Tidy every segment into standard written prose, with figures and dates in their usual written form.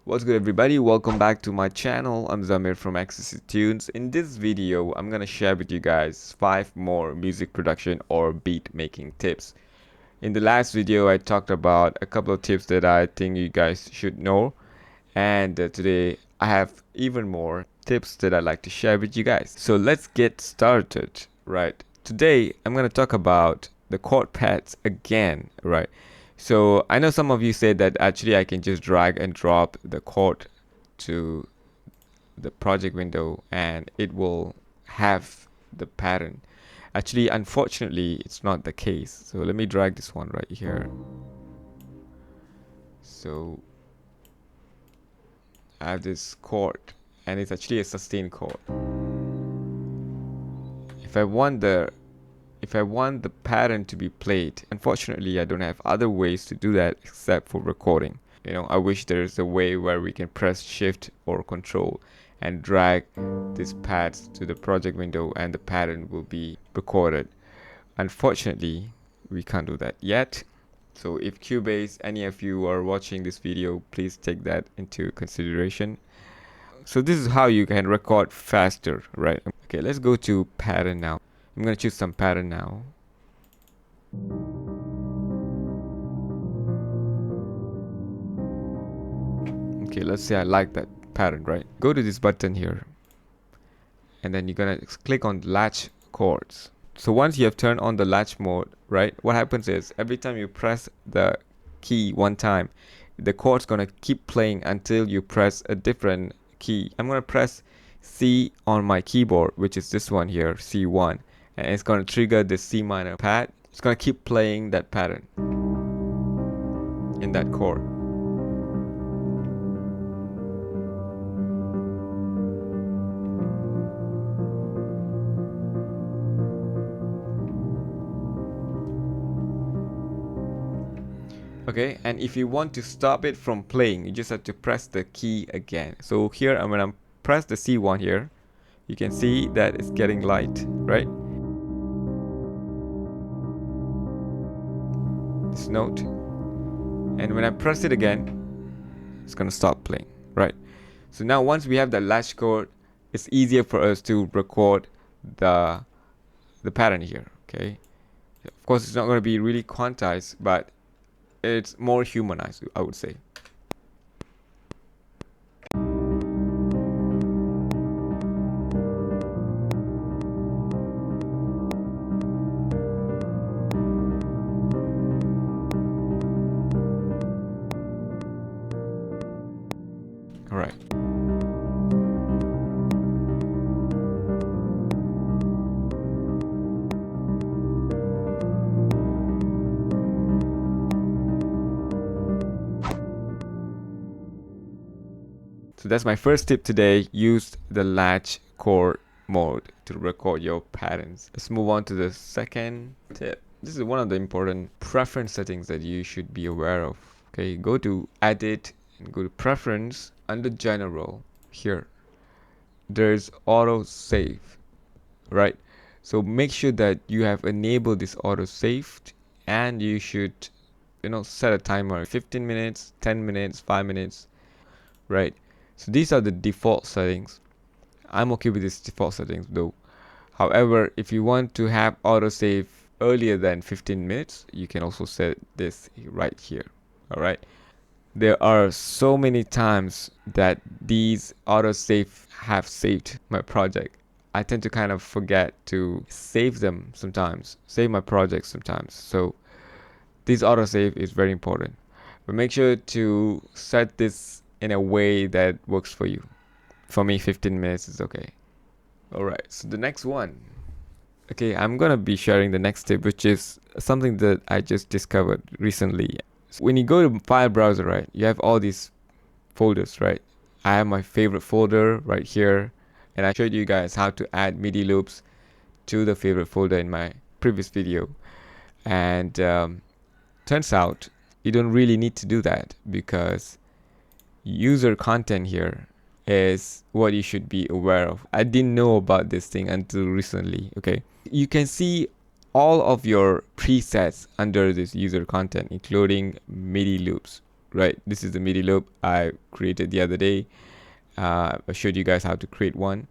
What's good, everybody? Welcome back to my channel. I'm Zamir from Access Tunes. In this video, I'm gonna share with you guys 5 more music production or beat making tips. In the last video, I talked about a couple of tips that I think you guys should know, and today I have even more tips that I'd like to share with you guys. So let's get started. Right, today I'm gonna talk about the chord pads again. Right, so I know some of you said that actually I can just drag and drop the chord to the project window and it will have the pattern. Actually, unfortunately, it's not the case. So let me drag this one right here. So I have this chord and it's actually a sustained chord. If I want the pattern to be played, unfortunately I don't have other ways to do that except for recording. I wish there's a way where we can press shift or control and drag these pads to the project window and the pattern will be recorded. Unfortunately, we can't do that yet. So if Cubase, any of you are watching this video, please take that into consideration. So this is how you can record faster, right? Okay, let's go to pattern now. I'm gonna choose some pattern now. Okay, let's say I like that pattern, right? Go to this button here and then you're gonna click on latch chords. So once you have turned on the latch mode, right, what happens is every time you press the key one time, the chord's gonna keep playing until you press a different key. I'm gonna press C on my keyboard, which is this one here, C1, and it's gonna trigger the C minor pad. It's gonna keep playing that pattern in that chord. Okay, and if you want to stop it from playing, you just have to press the key again. So here, I'm gonna press the C1 here. You can see that it's getting light, right? This note. And when I press it again, it's gonna stop playing, right? So now once we have the latch chord, it's easier for us to record the pattern here, okay? Of course, it's not gonna be really quantized, but it's more humanized, I would say. All right. So that's my first tip today. Use the latch chord mode to record your patterns. Let's move on to the second tip. This is one of the important preference settings that you should be aware of. Okay, go to edit and go to preference. Under general here, there's auto save, right? So make sure that you have enabled this auto saved, and you should set a timer, 15 minutes, 10 minutes, 5 minutes, right? So these are the default settings. I'm okay with these default settings though. However, if you want to have autosave earlier than 15 minutes, you can also set this right here. All right. There are so many times that these autosave have saved my project. I tend to kind of forget to save them sometimes, save my projects sometimes. So this autosave is very important. But make sure to set this in a way that works for you. For me, 15 minutes is okay. Alright, so the next one. Okay, I'm gonna be sharing the next tip, which is something that I just discovered recently. So when you go to file browser, right, you have all these folders, right? I have my favorite folder right here, and I showed you guys how to add MIDI loops to the favorite folder in my previous video. And turns out you don't really need to do that, because user content here is what you should be aware of. I didn't know about this thing until recently. Okay, you can see all of your presets under this user content, including MIDI loops, right? This is the MIDI loop I created the other day. I showed you guys how to create one,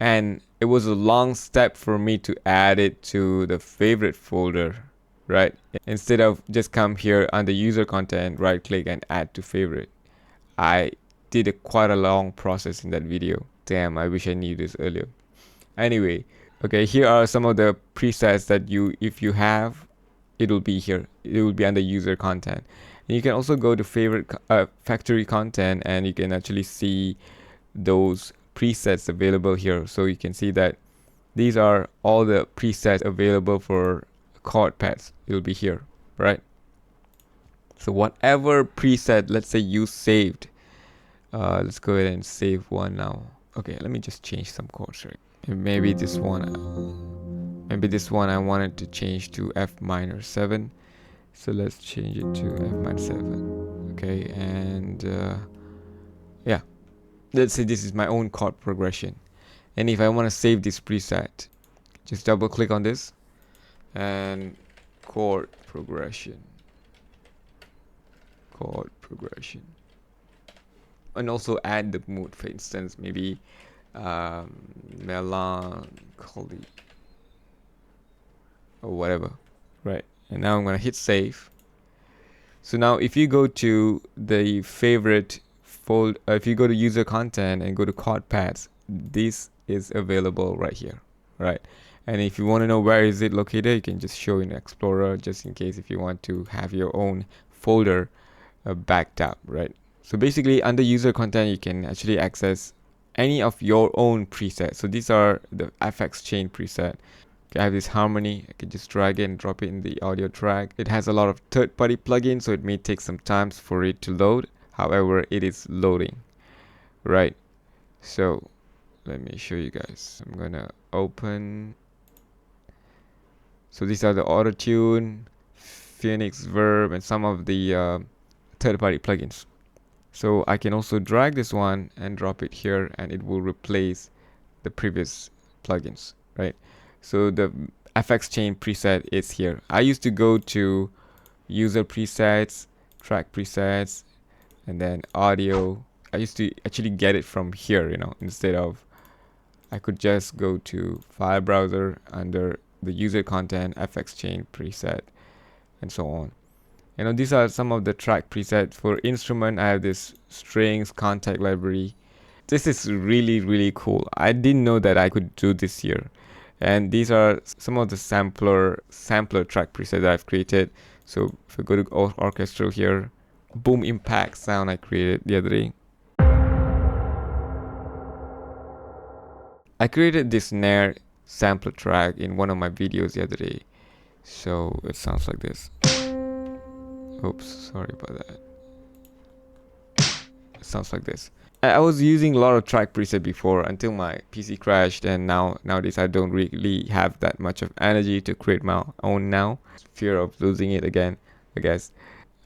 and it was a long step for me to add it to the favorite folder, right? Instead of just come here under user content, right click and add to favorite. I did quite a long process in that video. Damn, I wish I knew this earlier. Anyway, okay, here are some of the presets that if you have, it will be here. It will be under user content. And you can also go to favorite factory content, and you can actually see those presets available here. So you can see that these are all the presets available for chord pads. It'll be here, right? So whatever preset, let's say you saved, let's go ahead and save one now. Okay, let me just change some chords, right? Maybe this one I wanted to change to F minor 7. So let's change it to F minor 7. Okay, and yeah, let's say this is my own chord progression. And if I want to save this preset, just double click on this and chord progression. And also add the mood, for instance, maybe melancholy or whatever, right? And now I'm gonna hit save. So now if you go to the favorite folder, if you go to user content and go to chord pads, this is available right here, right? And if you want to know where is it located, you can just show in Explorer, just in case if you want to have your own folder backed up, right? So basically under user content, you can actually access any of your own presets. So these are the FX chain preset. Okay, I have this harmony. I can just drag it and drop it in the audio track. It has a lot of third-party plugins, so it may take some time for it to load. However, it is loading, right? So let me show you guys. I'm gonna open. So these are the auto tune, Phoenix Verb, and some of the third-party plugins. So I can also drag this one and drop it here, and it will replace the previous plugins, right? So the FX chain preset is here. I used to go to user presets, track presets, and then audio. I used to actually get it from here, instead of I could just go to file browser under the user content, FX chain preset, and so on. These are some of the track presets. For instrument, I have this strings kontakt library. This is really, really cool. I didn't know that I could do this here. And these are some of the sampler track presets that I've created. So if we go to orchestral here, boom impact sound I created the other day. I created this snare sampler track in one of my videos the other day. So it sounds like this. Oops, sorry about that. It sounds like this. I was using a lot of track preset before until my PC crashed, and nowadays I don't really have that much of energy to create my own now. Fear of losing it again, I guess.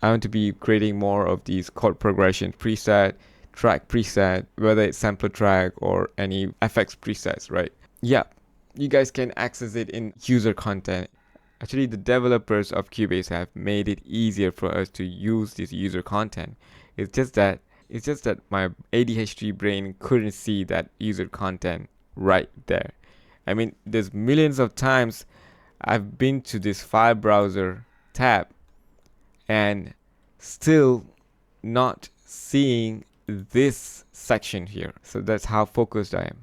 I want to be creating more of these chord progression preset, track preset, whether it's sampler track or any FX presets, right? Yeah, you guys can access it in user content. Actually, the developers of Cubase have made it easier for us to use this user content. It's just that my ADHD brain couldn't see that user content right there. I mean, there's millions of times I've been to this file browser tab and still not seeing this section here. So that's how focused I am.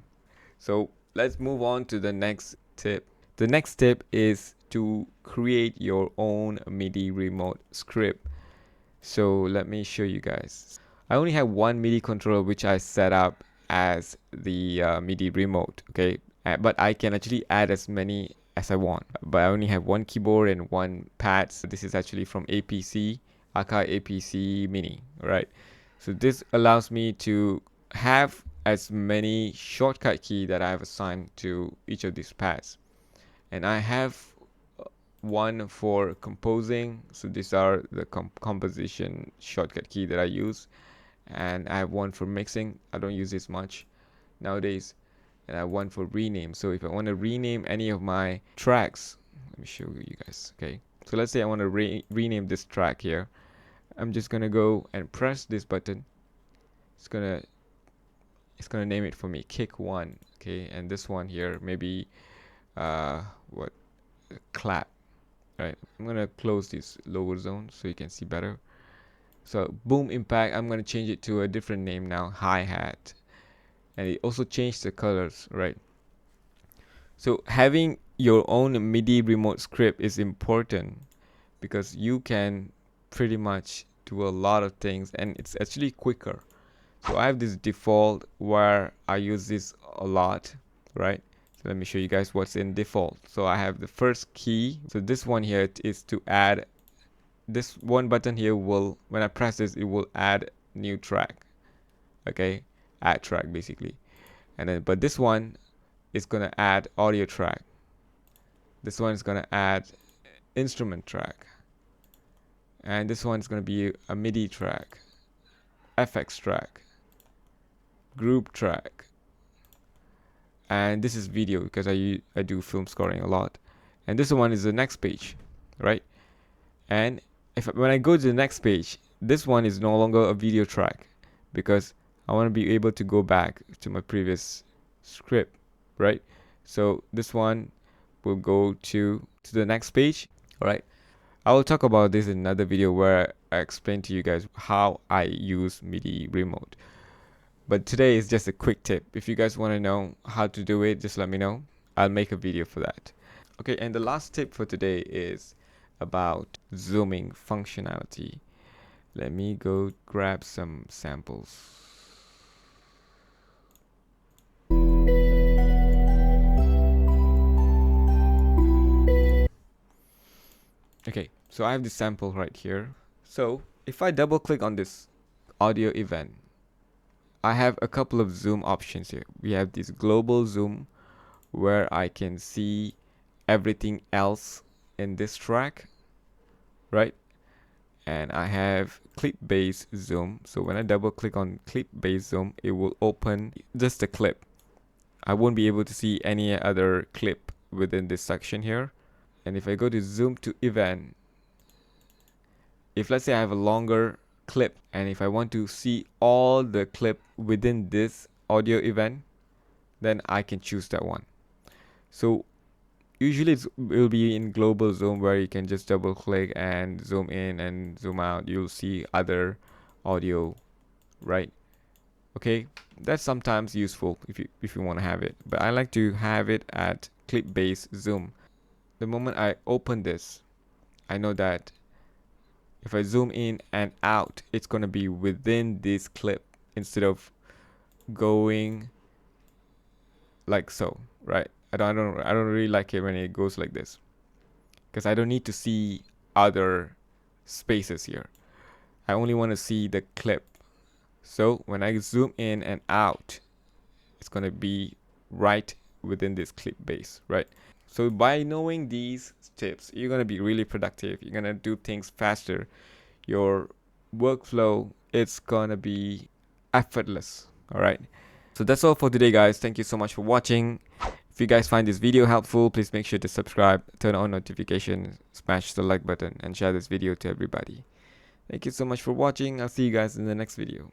So let's move on to the next tip. The next tip is to create your own MIDI remote script. So let me show you guys. I only have one MIDI controller which I set up as the MIDI remote, okay? But I can actually add as many as I want. But I only have one keyboard and one pad. So this is actually from APC, Akai APC Mini, right? So this allows me to have as many shortcut key that I have assigned to each of these pads. And I have one for composing. So these are the composition shortcut key that I use. And I have one for mixing. I don't use this much nowadays. And I have one for rename. So if I want to rename any of my tracks, let me show you guys. Okay, so let's say I want to rename this track here. I'm just gonna go and press this button. It's gonna name it for me, kick 1. Okay, and this one here maybe what, clap. Right, I'm gonna close this lower zone so you can see better. So boom impact, I'm gonna change it to a different name now, hi-hat. And it also changed the colors, right? So having your own MIDI remote script is important because you can pretty much do a lot of things and it's actually quicker. So I have this default where I use this a lot, right? So let me show you guys what's in default. So I have the first key. So this one here is to add, this one button here will, when I press this, it will add new track. Okay, add track basically. And then, but this one is gonna add audio track. This one is gonna add instrument track. And this one is gonna be a MIDI track, FX track, group track. And this is video because I do film scoring a lot. And this one is the next page, right? And when I go to the next page, this one is no longer a video track because I want to be able to go back to my previous script, right? So this one will go to the next page. All right, I will talk about this in another video where I explain to you guys how I use MIDI remote. But today is just a quick tip. If you guys want to know how to do it, just let me know. I'll make a video for that. Okay, and the last tip for today is about zooming functionality. Let me go grab some samples. Okay, so I have this sample right here. So if I double click on this audio event, I have a couple of zoom options here. We have this global zoom where I can see everything else in this track, right? And I have clip based zoom. So when I double click on clip based zoom, it will open just the clip. I won't be able to see any other clip within this section here. And if I go to zoom to event, if let's say I have a longer clip and if I want to see all the clip within this audio event, then I can choose that one. So usually it will be in global zoom where you can just double click and zoom in and zoom out. You'll see other audio, right? Okay, that's sometimes useful if you want to have it, but I like to have it at clip based zoom. The moment I open this, I know that if I zoom in and out, it's going to be within this clip instead of going like so, right? I don't really like it when it goes like this because I don't need to see other spaces here. I only want to see the clip. So when I zoom in and out, it's going to be right within this clip base, right? So by knowing these tips, you're going to be really productive. You're going to do things faster. Your workflow, it's going to be effortless. All right. So that's all for today, guys. Thank you so much for watching. If you guys find this video helpful, please make sure to subscribe, turn on notifications, smash the like button, and share this video to everybody. Thank you so much for watching. I'll see you guys in the next video.